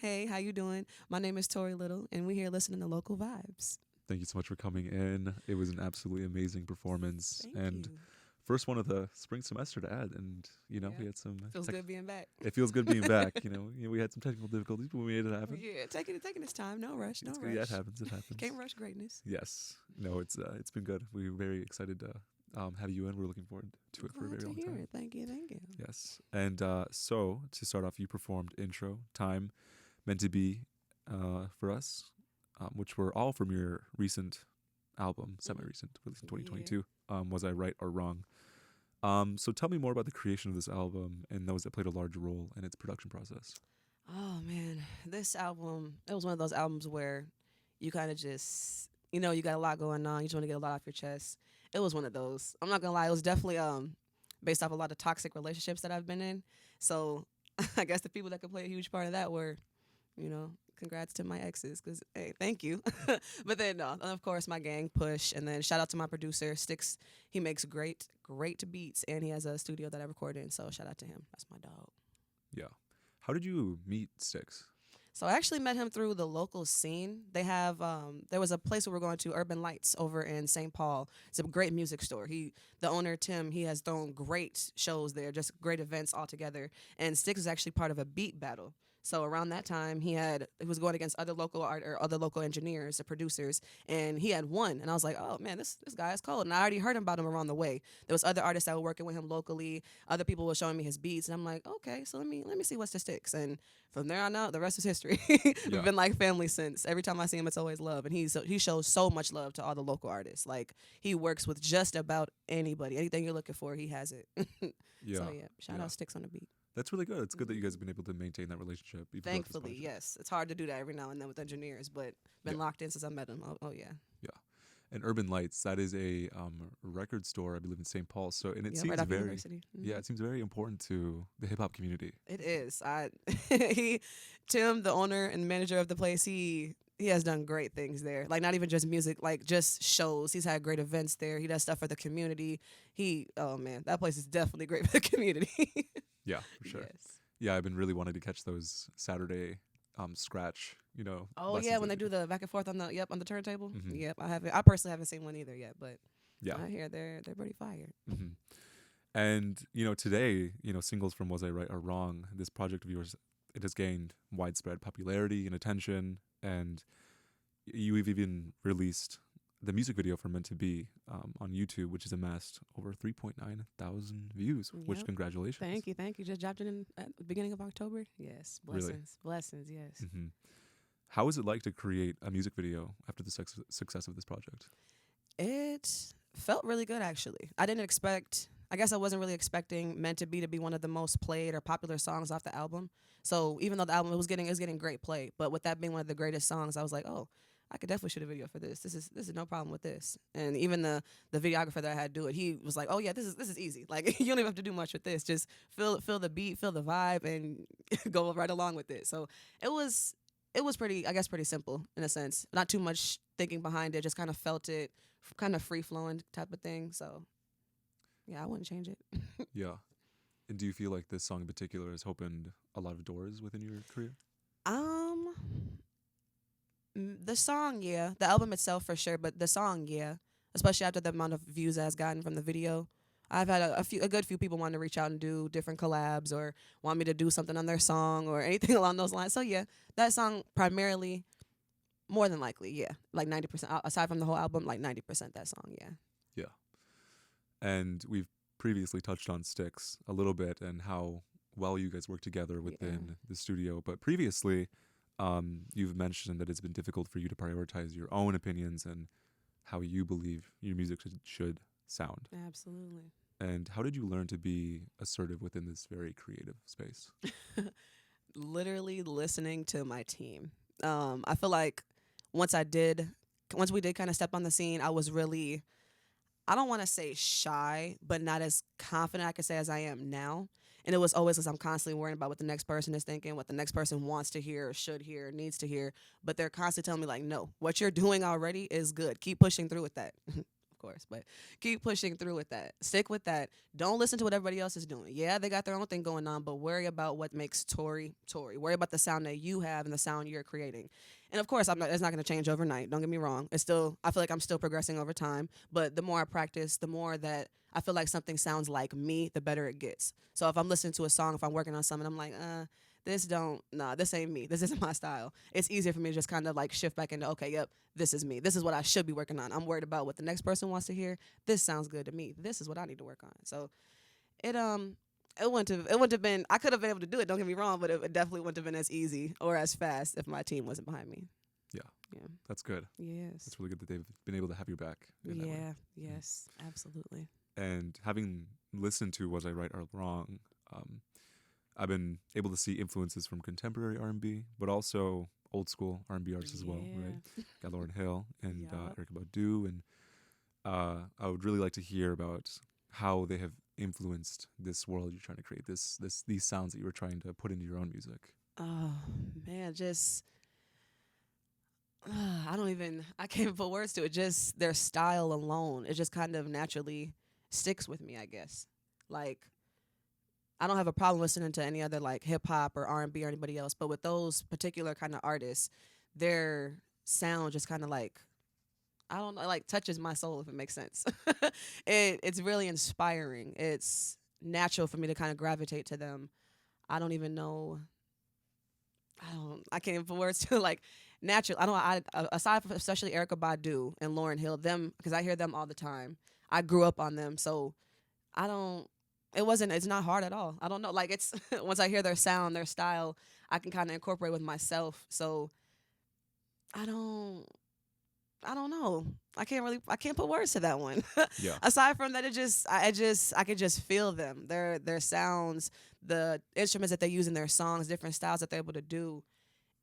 Hey, how you doing? My name is Tori Little, and we're here listening to Local Vibes. Thank you so much for coming in. It was an absolutely amazing performance Thank and you. first one of the spring semester to add. And Yeah, we had some feels good being back. it feels good being back. We had some technical difficulties, but we made it happen. Yeah, taking its time. No rush, no It's good. Yeah, it rush. happens. It happens. Can't rush greatness. Yes. No, it's been good. We're very excited to have you in. We're looking forward to it for a Glad very to long hear time. it. Thank you, thank you. Yes. And so to start off, you performed intro time meant to be for us, which were all from your recent album, semi-recent, released in Yeah. 2022. Was I right or wrong? So tell me more about the creation of this album and those that played a large role in its production process. Oh man, this album. It was one of those albums where you kind of just, you got a lot going on. You just want to get a lot off your chest. It was one of those. I'm not gonna lie. It was definitely based off a lot of toxic relationships that I've been in. So I guess the people that could play a huge part of that were congrats to my exes because, hey, thank you. But then, no, and of course, my gang push. And then shout out to my producer, Sticks. He makes great beats and he has a studio that I record in. So shout out to him. That's my dog. Yeah. How did you meet Styx? So I actually met him through the local scene. They have there was a place we were going to, Urban Lights, over in St. Paul. It's a great music store. The owner Tim, he has thrown great shows there, just great events altogether. And Sticks is actually part of a beat battle. So around that time, he was going against other local art or other local engineers, the producers, and he had won. And I was like, oh man, this guy is cold. And I already heard about him around the way. There was other artists that were working with him locally. Other people were showing me his beats, and I'm like, okay, so let me see what's the Sticks. And from there on out, the rest is history. We've Yeah. been like family since. Every time I see him, it's always love, and he shows so much love to all the local artists. Like he works with just about anybody. Anything you're looking for, he has it. So Yeah. yeah, shout Yeah. out Sticks on the beat. That's really good. It's good that you Mhm. guys have been able to maintain that relationship even throughout this Thankfully, project. yes, it's hard to do that every now and then with engineers, but Yeah. been locked in since I met him. Oh yeah, Yeah. And Urban Lights, that is a record store, I believe, in St. Paul. So, and it yeah, right seems off very, University. yeah, it seems very important to the hip hop community. It is. I he Tim, the owner and manager of the place, he has done great things there. Like not even just music, like just shows. He's had great events there. He does stuff for the community. Oh man, that place is definitely great for the community. Yeah, for sure. Yes. Yeah, I've been really wanting to catch those Saturday scratch, Oh yeah, lessons when that they they do do. the back and forth on the turntable. Hmm. Yep, I haven't. I personally haven't seen one either yet, but Yeah. I hear they're pretty fire. Hmm. And today, singles from Was I Right or Wrong, this project of yours, it has gained widespread popularity and attention, and you've even released the music video for Meant to Be on YouTube, which has amassed over 3.9 thousand views. Which Yep. congratulations! Thank you. Just dropped it in at the beginning of October. Yes, Really. blessings. Yes. Hmm. How is it like to create a music video after the success of this project? It felt really good actually. I didn't expect. I guess I wasn't really expecting "Meant to be one of the most played or popular songs off the album. So even though the album it was getting great play, but with that being one of the greatest songs, I was like, oh, I could definitely shoot a video for this. This is no problem with this. And even the videographer that I had do it, he was like, oh yeah, this is easy. Like you don't even have to do much with this. Just feel the beat, feel the vibe, and go right along with it. So it was it was pretty, I guess, pretty simple in a sense. Not too much thinking behind it. Just kind of felt it, kind of free flowing type of thing. So yeah, I wouldn't change it. Yeah. And do you feel like this song in particular has opened a lot of doors within your career? Um, the song, yeah, the album itself for sure, but the song, yeah, especially after the amount of views it has gotten from the video. I've had a good few people want to reach out and do different collabs or want me to do something on their song or anything along those lines. So yeah, that song primarily, more than likely, yeah, like 90%. Aside from the whole album, like 90% that song, yeah. Yeah. And we've previously touched on Sticks a little bit and how well you guys work together Yeah. within the studio. But previously, you've mentioned that it's been difficult for you to prioritize your own opinions and how you believe your music should sound. Absolutely. And how did you learn to be assertive within this very creative space? Literally listening to my team. I feel like once I did, once we did kind of step on the scene, I was really, I don't want to say shy, but not as confident I could say as I am now. And it was always because I'm constantly worrying about what the next person is thinking, what the next person wants to hear, should hear, needs to hear. But they're constantly telling me like, no, what you're doing already is good. Keep pushing through with that. Of course. But keep pushing through with that. Stick with that. Don't listen to what everybody else is doing. Yeah, they got their own thing going on, but worry about what makes Tori Tori. Worry about the sound that you have and the sound you're creating. And of course, it's not going to change overnight. Don't get me wrong. It's still, I feel like I'm still progressing over time. But the more I practice, the more that I feel like something sounds like me, the better it gets. So if I'm listening to a song, if I'm working on something, I'm like, this ain't me. This isn't my style. It's easier for me to just kind of like shift back into, okay, yep, this is me. This is what I should be working on. I'm worried about what the next person wants to hear. This sounds good to me. This is what I need to work on. So it wouldn't have been, I could have been able to do it, don't get me wrong, but it definitely wouldn't have been as easy or as fast if my team wasn't behind me. Yeah. Yeah. That's good. Yes. It's really good that they've been able to have your back. In that way. Yeah. Yes. Absolutely. And having listened to Was I Right or Wrong, I've been able to see influences from contemporary R&B, but also old school R&B artists as well, right? Got Lauryn Hill and Yup. Erykah Badu, and I would really like to hear about how they have influenced this world you're trying to create, these sounds that you were trying to put into your own music. Oh man, just I can't even put words to it. Just their style alone, it just kind of naturally sticks with me, I guess. Like I don't have a problem listening to any other like hip hop or R&B or anybody else, but with those particular kind of artists, their sound just kind of like I don't know, like touches my soul if it makes sense. It's really inspiring. It's natural for me to kind of gravitate to them. I don't even know. I can't even put words to like natural. Aside from especially Erykah Badu and Lauryn Hill, them because I hear them all the time. I grew up on them, so I don't. It's not hard at all. I don't know. Like it's once I hear their sound, their style, I can kind of incorporate with myself. So I don't. I don't know. I can't put words to that one. Yeah. Aside from that, I could just feel them. Their sounds, the instruments that they use in their songs, different styles that they're able to do.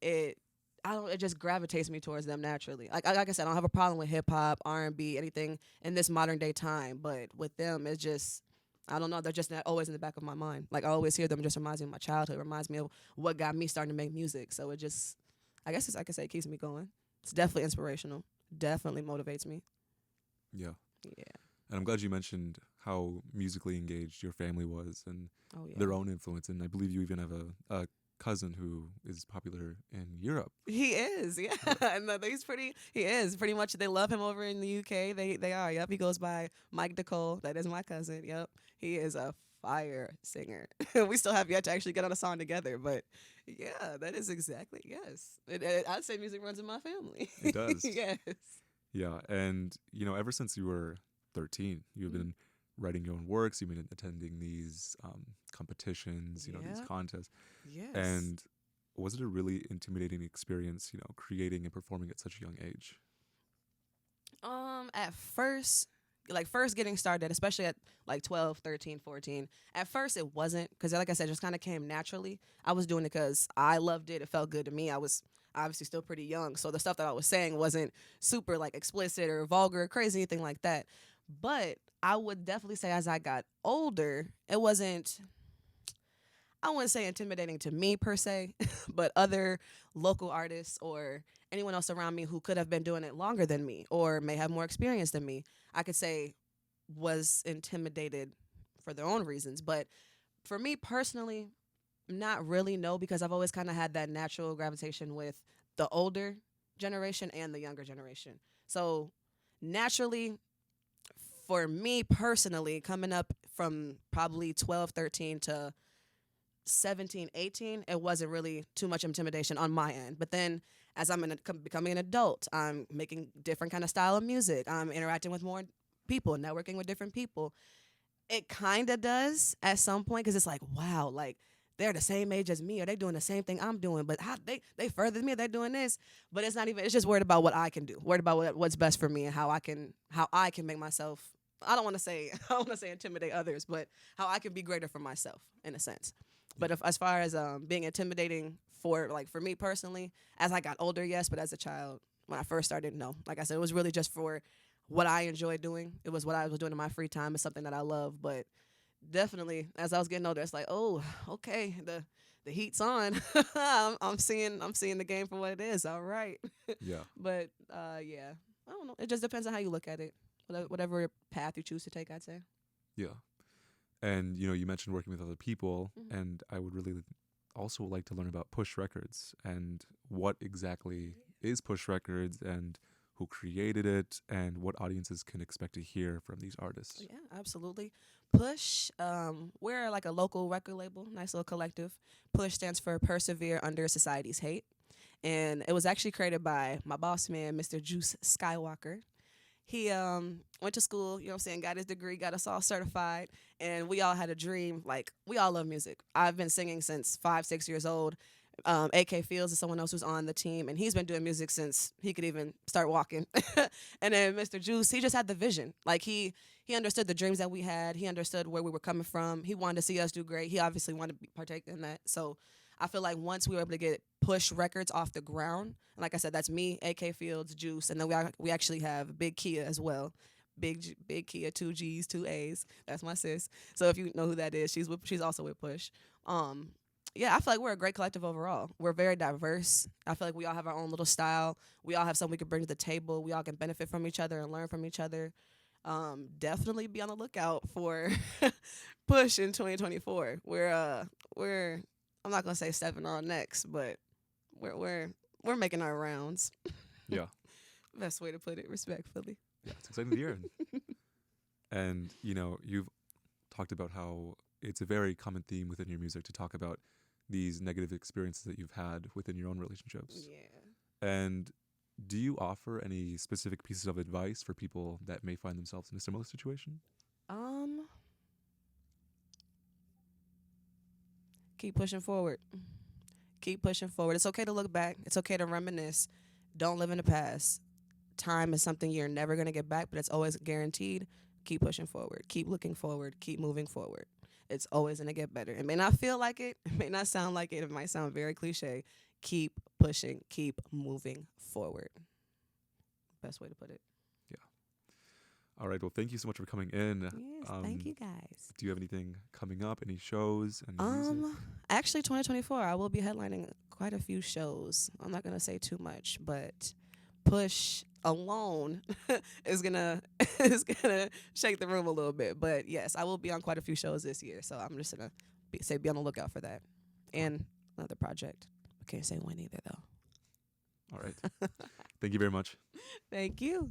It it just gravitates me towards them naturally. Like I said, I don't have a problem with hip hop, R&B, anything in this modern day time. But with them, it's just I don't know. They're just not always in the back of my mind. Like I always hear them. It just reminds me of my childhood. Reminds me of what got me starting to make music. So it just I guess I could say it keeps me going. It's definitely inspirational. Definitely motivates me. Yeah. Yeah. And I'm glad you mentioned how musically engaged your family was and Oh yeah. their own influence. And I believe you even have a cousin who is popular in Europe. He is, yeah. And he is pretty much. They love him over in the UK. They are. Yep. He goes by Mike DeCole. That is my cousin. Yep. He is a fire singer. We still have yet to actually get on a song together, but yeah, that is exactly yes. I'd say music runs in my family. It does. Yes. Yeah. And, ever since you were 13, you've been writing your own works. You've been attending these competitions, these Yeah. contests. Yes. And was it a really intimidating experience, creating and performing at such a young age? At first, first getting started, especially at like 12, 13, 14, at first it wasn't because like I said, it just kind of came naturally. I was doing it because I loved it. It felt good to me. I was obviously still pretty young, so the stuff that I was saying wasn't super like explicit or vulgar or crazy, anything like that. But I would definitely say as I got older, it wasn't, I wouldn't say intimidating to me per se, but other local artists or anyone else around me who could have been doing it longer than me or may have more experience than me, I could say was intimidated for their own reasons. But for me personally, not really, no, because I've always kind of had that natural gravitation with the older generation and the younger generation. So naturally, for me personally, coming up from probably 12, 13 to 17, 18, it wasn't really too much intimidation on my end. But then as I'm becoming an adult, I'm making different kind of style of music. I'm interacting with more people, networking with different people. It kind of does at some point because it's like, wow, like they're the same age as me or they doing the same thing I'm doing, but how they further than me, they're doing this. But it's not even, it's just worried about what I can do, worried about what's best for me and how I can make myself, I don't want to say intimidate others, but how I can be greater for myself in a sense. But as far as being intimidating for me personally, as I got older, yes, but as a child, when I first started, no. Like I said, it was really just for what I enjoy doing. It was what I was doing in my free time. It's something that I love. But definitely, as I was getting older, it's like, oh, okay, the heat's on. I'm seeing the game for what it is. All right. Yeah. But yeah, I don't know. It just depends on how you look at it. whatever path you choose to take, I'd say. Yeah. And you mentioned working with other people, Mhm. and I would really also like to learn about Push Records and what exactly is Push Records and who created it and what audiences can expect to hear from these artists. Yeah, absolutely. Push, we're like a local record label, nice little collective. Push stands for Persevere Under Society's Hate. And it was actually created by my boss man, Mr. Juice Skywalker. He went to school, you know what I'm saying, got his degree, got us all certified, and we all had a dream. Like, we all love music. I've been singing since 5, 6 years old. AK Fields is someone else who's on the team, and he's been doing music since he could even start walking. And then Mr. Juice, he just had the vision. Like, he understood the dreams that we had. He understood where we were coming from. He wanted to see us do great. He obviously wanted to partake in that. So I feel like once we were able to get Push Records off the ground, and like I said, that's me, AK Fields, Juice, and then we actually have Big Kia as well. Big Kia, 2 G's, 2 A's. That's my sis. So if you know who that is, she's also with Push. Um, yeah, I feel like we're a great collective overall. We're very diverse. I feel like we all have our own little style. We all have something we can bring to the table. We all can benefit from each other and learn from each other. Definitely be on the lookout for Push in 2024. We're I'm not gonna say stepping on necks, but we're making our rounds. Yeah. Best way to put it, respectfully. Yeah, it's exciting to hear. And you've talked about how it's a very common theme within your music to talk about these negative experiences that you've had within your own relationships. Yeah. And do you offer any specific pieces of advice for people that may find themselves in a similar situation? Um, keep pushing forward. Keep pushing forward. It's okay to look back. It's okay to reminisce. Don't live in the past. Time is something you're never gonna get back, but it's always guaranteed. Keep pushing forward. Keep looking forward. Keep moving forward. It's always gonna get better. It may not feel like it. It may not sound like it. It might sound very cliche. Keep pushing. Keep moving forward. Best way to put it. Yeah. All right. Well, thank you so much for coming in. Yes, thank you guys. Do you have anything coming up? Any shows? Any music? Actually, 2024, I will be headlining quite a few shows. I'm not gonna say too much, but Push alone is gonna shake the room a little bit. But yes, I will be on quite a few shows this year, so I'm just gonna be on the lookout for that and another project. I can't say when either though. All right. Thank you very much. Thank you.